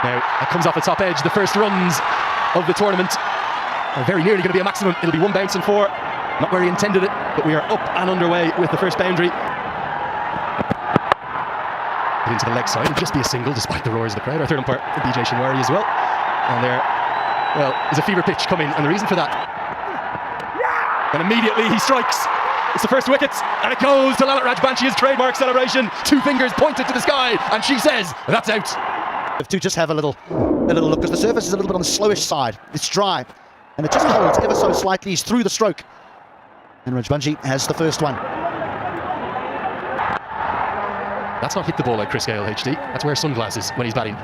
Now, that comes off the top edge. The first runs of the tournament are very nearly going to be a maximum. It'll be 1 bounce and 4. Not where he intended it, but we are up and underway with the first boundary. Into the leg side, it'll just be a single despite the roars of the crowd. Our third umpire, BJ Shinwari, as well. And there, well, is a fever pitch coming, and the reason for that. And immediately he strikes. It's the first wicket, and it goes to Lalit Rajbanshie's trademark celebration. 2 fingers pointed to the sky, and she says, that's out. To just have a little look, because the surface is a little bit on the slowish side. It's dry, and it just holds ever so slightly. He's through the stroke, and Rajbanshie has the first one. That's not hit the ball like Chris Gale, HD. That's wear sunglasses when he's batting.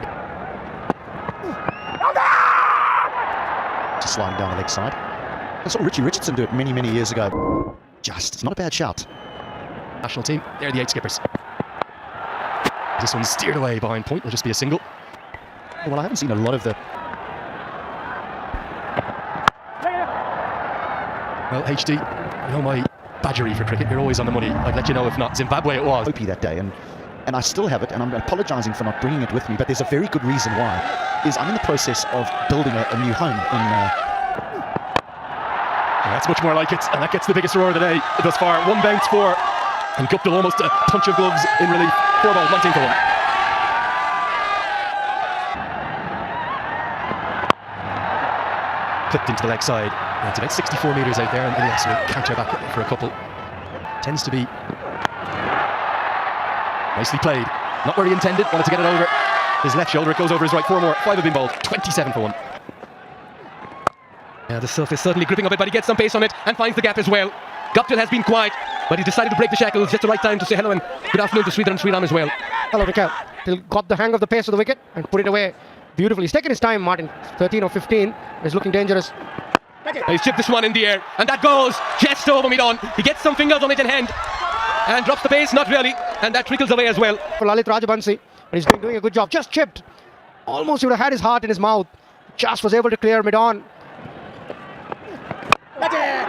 Just sliding down the leg side. I saw Richie Richardson do it many, many years ago. It's not a bad shout. National team, they're the 8 skippers. This one's steered away behind point, will just be a single. Well, I haven't seen a lot of the... Well, HD, you know my badgery for cricket, you're always on the money. I'd let you know if not. Zimbabwe it was. Opie that day, and I still have it, and I'm apologising for not bringing it with me, but there's a very good reason why. Is I'm in the process of building a new home in... That's much more like it, and that gets the biggest roar of the day thus far. 1 bounce, 4, and Guptill almost a punch of gloves in relief. 4 balls, 1 for 1. Clipped into the leg side. It's about 64 metres out there, and Ilyas will counter back for a couple. Tends to be nicely played. Not where he intended, wanted to get it over his left shoulder. It goes over his right. 4 more. 5 have been bowled. 27 for 1. Yeah, the surface certainly gripping a bit, but he gets some pace on it and finds the gap as well. Guptill has been quiet, but he decided to break the shackles just the right time to say hello and good afternoon to Sridhar and Sriram as well. Hello, Raquel. He got the hang of the pace of the wicket and put it away beautifully. He's taken his time, Martin. 13 or 15. He's looking dangerous. He's chipped this one in the air, and that goes just over mid-on. He gets some fingers on it in hand and drops the pace, not really, and that trickles away as well. For Lalit Rajbanshie, but he's doing a good job. Just chipped. Almost he would have had his heart in his mouth. Just was able to clear mid-on.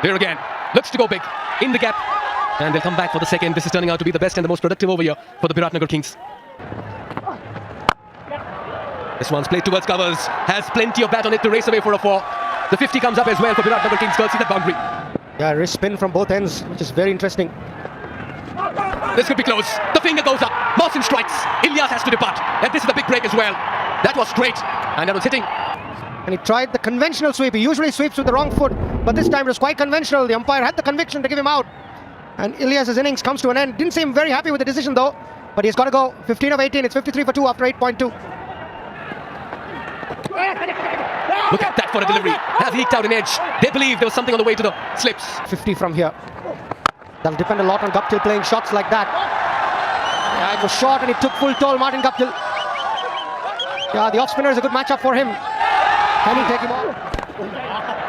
There again, looks to go big, in the gap, and they'll come back for the second. This is turning out to be the best and the most productive over here for the Biratnagar Kings. This one's played towards covers, has plenty of bat on it to race away for a 4. The 50 comes up as well for Biratnagar Kings. Girls see that boundary. Yeah, wrist spin from both ends, which is very interesting. This could be close. The finger goes up. Mawson strikes. Ilyas has to depart. And this is the big break as well. That was straight, and that was hitting. And he tried the conventional sweep. He usually sweeps with the wrong foot, but this time it was quite conventional. The umpire had the conviction to give him out. And Ilyas's innings comes to an end. Didn't seem very happy with the decision though, but he's got to go. 15 of 18. It's 53 for 2 after 8.2. Look at that for a delivery. Has eked out an edge. They believe there was something on the way to the slips. 50 from here. That'll depend a lot on Guptill playing shots like that. Yeah, it was short and it took full toll, Martin Guptill. Yeah, the off-spinner is a good matchup for him. Can he take him on?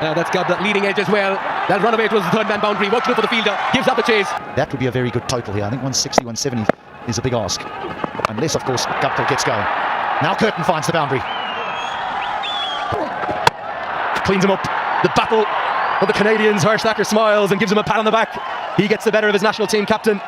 That's got the leading edge as well. That runaway towards the third man boundary. What to do for the fielder? Gives up the chase. That would be a very good total here. I think 160, 170 is a big ask. Unless, of course, Guptill gets going. Now Curtin finds the boundary. Cleans him up. The battle of the Canadians. Harsh Thacker smiles and gives him a pat on the back. He gets the better of his national team captain.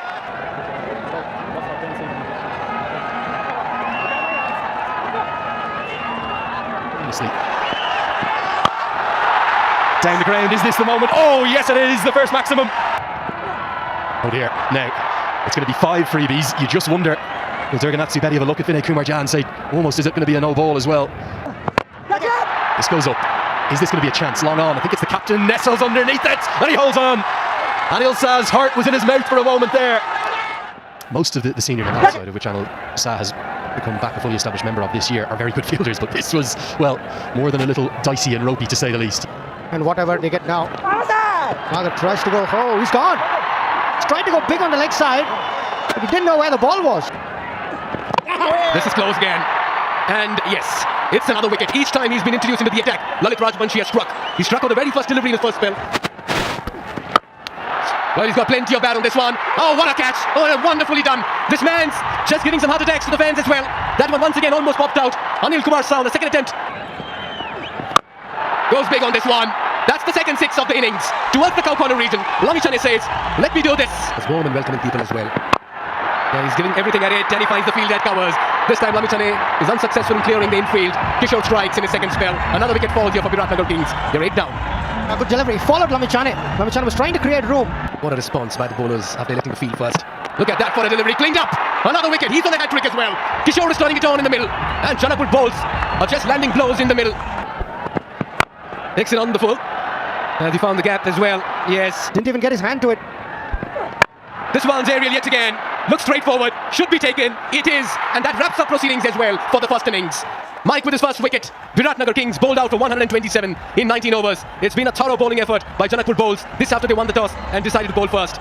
Down the ground, is this the moment? Oh yes it is, the first maximum. Oh dear, now it's going to be 5 freebies. You just wonder, will Durganatsu Betty have a look at Vinay Kumar Jan and say, almost is it going to be a no ball as well? This goes up. Is this going to be a chance? Long on. I think it's the captain, nestles underneath it, and he holds on. Anil Sah's heart was in his mouth for a moment there. Most of the senior men side, of which Anil Sah has become back a fully established member of this year, are very good fielders, but this was, well, more than a little dicey and ropey to say the least. And whatever they get now. Nagar tries to go, oh, he's gone. He's trying to go big on the leg side, but he didn't know where the ball was. This is close again. And yes, it's another wicket. Each time he's been introduced into the attack, Lalit Rajbanshie has struck. He struck on the very first delivery in his first spell. Well, he's got plenty of bat on this one. Oh, what a catch. Oh, wonderfully done. This man's just giving some heart attacks to the fans as well. That one once again almost popped out. Anil Kumar Sah on the second attempt. Goes big on this one. That's the second 6 of the innings. Towards the cow corner region. Lamichane says, let me do this. It's warm and welcoming people as well. Yeah, he's giving everything at it, and he finds the field that covers. This time Lamichane is unsuccessful in clearing the infield. Kishore strikes in his second spell. Another wicket falls here for Biratnagar Kings. They're 8 down. A good delivery. He followed Lamichane. Lamichane was trying to create room. What a response by the bowlers after letting the field first. Look at that for a delivery. Cleaned up. Another wicket. He's on a hat-trick as well. Kishore is turning it on in the middle. And Janakpur bowls are just landing blows in the middle. Takes it on the full. And he found the gap as well. Yes. Didn't even get his hand to it. This one's aerial yet again. Looks straightforward. Should be taken. It is. And that wraps up proceedings as well for the first innings. Mike with his first wicket. Biratnagar Kings bowled out for 127 in 19 overs. It's been a thorough bowling effort by Janakpur bowls. This after they won the toss and decided to bowl first.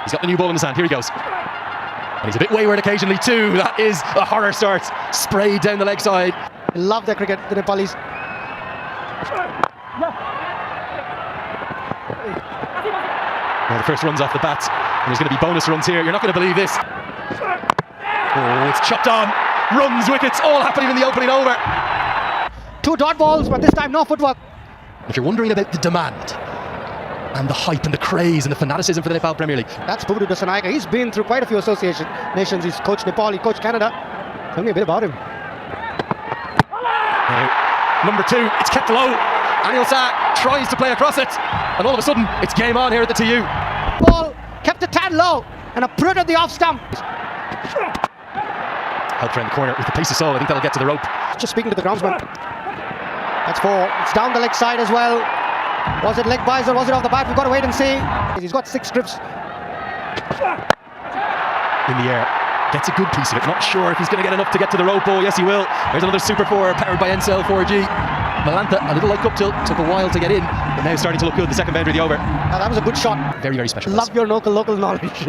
He's got the new ball in his hand. Here he goes. And he's a bit wayward occasionally too. That is a horror start. Sprayed down the leg side. They love their cricket, the Nepalis. Well, the first run's off the bat. And there's going to be bonus runs here. You're not going to believe this. Oh, it's chopped on. Runs, wickets, all happening in the opening over. 2 dot balls, but this time no footwork. If you're wondering about the demand and the hype and the craze and the fanaticism for the Nepal Premier League, That's Bubdu Dasanayaka. He's been through quite a few association nations. He's coached Nepal, he coached Canada. Tell me a bit about him. number 2, it's kept low. Anil Shah tries to play across it, and all of a sudden it's game on here at the TU. Ball kept a tad low and a prod at the off stump. Helped around the corner with the pace of soul. I think that'll get to the rope. Just speaking to the groundsman. That's 4. It's down the leg side as well. Was it leg bias or was it off the bat? We've got to wait and see. He's got 6 strips. In the air, gets a good piece of it. Not sure if he's going to get enough to get to the rope. Oh, yes, he will. There's another Super 4 powered by NCL 4G. Malantha, a little like up tilt, took a while to get in, but now starting to look good. The second boundary of the over. Now, that was a good shot. Very, very special. Love your local knowledge.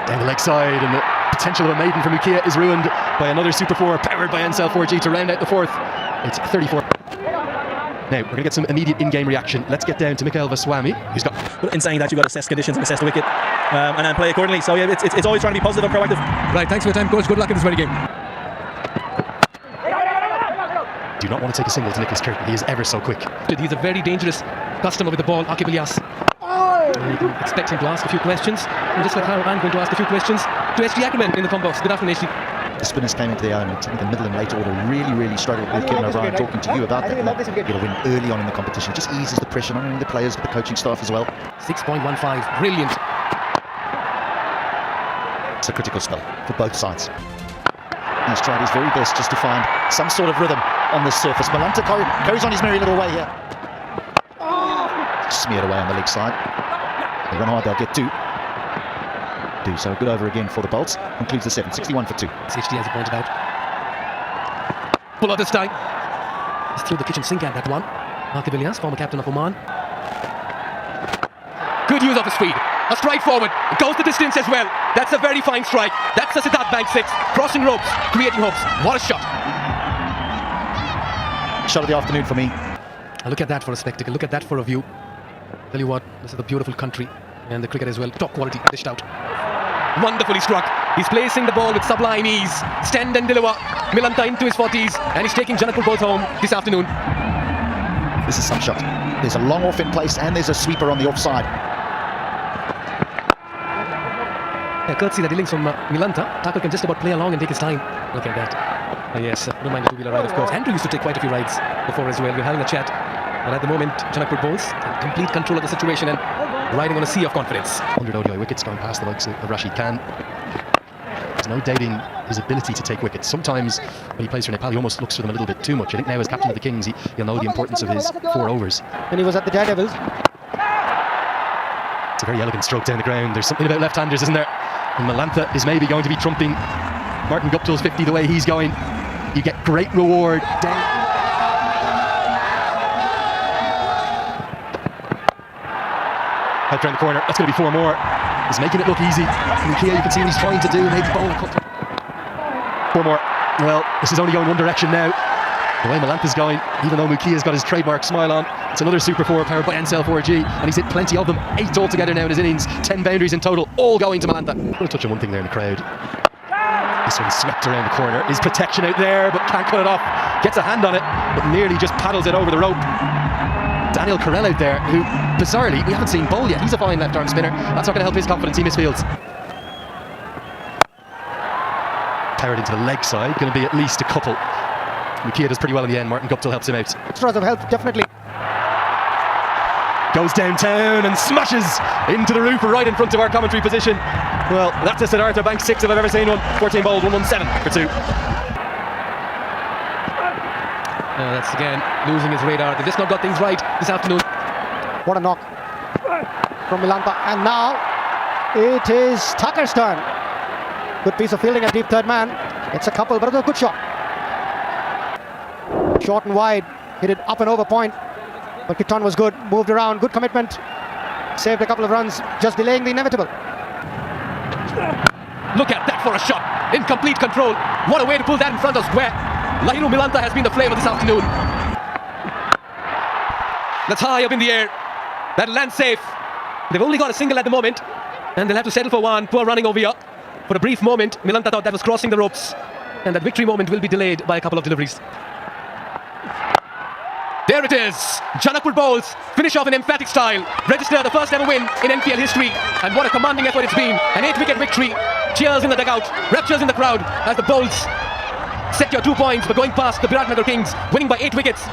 Down the leg side, and the potential of a maiden from Ukiah is ruined by another Super 4 powered by NCL 4G to round out the 4th. It's 34. Now, we're going to get some immediate in-game reaction. Let's get down to Mikhail Vaswamy, who's got... In saying that, you've got to assess conditions and assess the wicket and then play accordingly. So yeah, it's always trying to be positive and proactive. Right, thanks for your time, coach. Good luck in this very game. Do not want to take a single to Nicholas Curtin. He is ever so quick. He's a very dangerous customer with the ball, Akib Ilyas. You can expect him to ask a few questions. And just like how I'm going to ask a few questions to SG Ackerman in the compost. Good afternoon, SG. The spinners came into the element in the middle and late order, really struggled with Kevin O'Brien talking to you about that. You've got to win early on in the competition. It just eases the pressure, not only the players, but the coaching staff as well. 6.15, brilliant. It's a critical spell for both sides. He's tried his very best just to find some sort of rhythm on this surface. Malantha carries on his merry little way here. Smeared away on the leg side. They run hard, they'll get 2. So a good over again for the Bolts. Concludes the 7, 61 for 2. SG has pointed out. Pull out this time. He's through the kitchen sink at that one. Akib Ilyas, former captain of Oman. Good use of his speed. A strike forward. It goes the distance as well. That's a very fine strike. That's the Siddharth Bank 6. Crossing ropes, creating hopes. What a shot. Shot of the afternoon for me. Look at that for a spectacle. Look at that for a view. Tell you what, this is a beautiful country. And the cricket as well. Top quality. Dished out. Wonderfully struck. He's placing the ball with sublime ease. Stand and deliver. Milanta into his 40s. And he's taking Janakpur balls home this afternoon. This is some shot. There's a long off in place and there's a sweeper on the offside. Yeah, courtesy that innings from Milanta. Thakur can just about play along and take his time. Look at that. Yes, don't mind the two-wheeler ride, of course. Andrew used to take quite a few rides before as well. We're having a chat. And at the moment, Janakpur bowls in complete control of the situation and riding on a sea of confidence. 100 ODI wickets going past the likes of Rashid Khan. There's no doubting his ability to take wickets. Sometimes when he plays for Nepal, he almost looks for them a little bit too much. I think now as captain of the Kings, he'll know the importance of his 4 overs. When he was at the Daredevils. It's a very elegant stroke down the ground. There's something about left-handers, isn't there? And Malantha is maybe going to be trumping Martin Guptill's 50 the way he's going. You get great reward down. Out around the corner. That's going to be 4 more. He's making it look easy. And Ukiah, you can see what he's trying to do. Maybe ball cut. 4 more. Well, this is only going one direction now. The way Malanta's going, even though Mukia's got his trademark smile on, it's another Super 4 powered by NCL 4G, and he's hit plenty of them. 8 altogether now in his innings, 10 boundaries in total, all going to Malanta. I'm going to touch on one thing there in the crowd. This one swept around the corner. His protection out there, but can't cut it off. Gets a hand on it, but nearly just paddles it over the rope. Daniel Carell out there, who, bizarrely, we haven't seen bowl yet. He's a fine left-arm spinner. That's not going to help his confidence. He misfields. Powered into the leg side, going to be at least a couple. Mukia does pretty well in the end. Martin Guptill helps him out. Extras of help, definitely. Goes downtown and smashes into the roof right in front of our commentary position. Well, that's a Siddhartha Bank 6 if I've ever seen one. 14 bowled, 117 for 2. That's again losing his radar. They've just not got things right this afternoon. What a knock from Milanta. And now it is Thakur's turn. Good piece of fielding at deep third man. It's a couple, but it was a good shot. Short and wide, hit it up and over point. But Kitton was good, moved around, good commitment. Saved a couple of runs, just delaying the inevitable. Look at that for a shot. In complete control. What a way to pull that in front of square. Lahiru Milanta has been the flavour this afternoon. That's high up in the air. That'll land safe. They've only got a single at the moment, and they'll have to settle for one. Poor running over here. For a brief moment, Milanta thought that was crossing the ropes, and that victory moment will be delayed by a couple of deliveries. There it is. Janakpur bowls finish off in emphatic style. Register the first ever win in NPL history. And what a commanding effort it's been. An 8-wicket victory. Cheers in the dugout. Raptures in the crowd as the bowls set your 2 points for going past the Biratnagar Kings, winning by 8 wickets.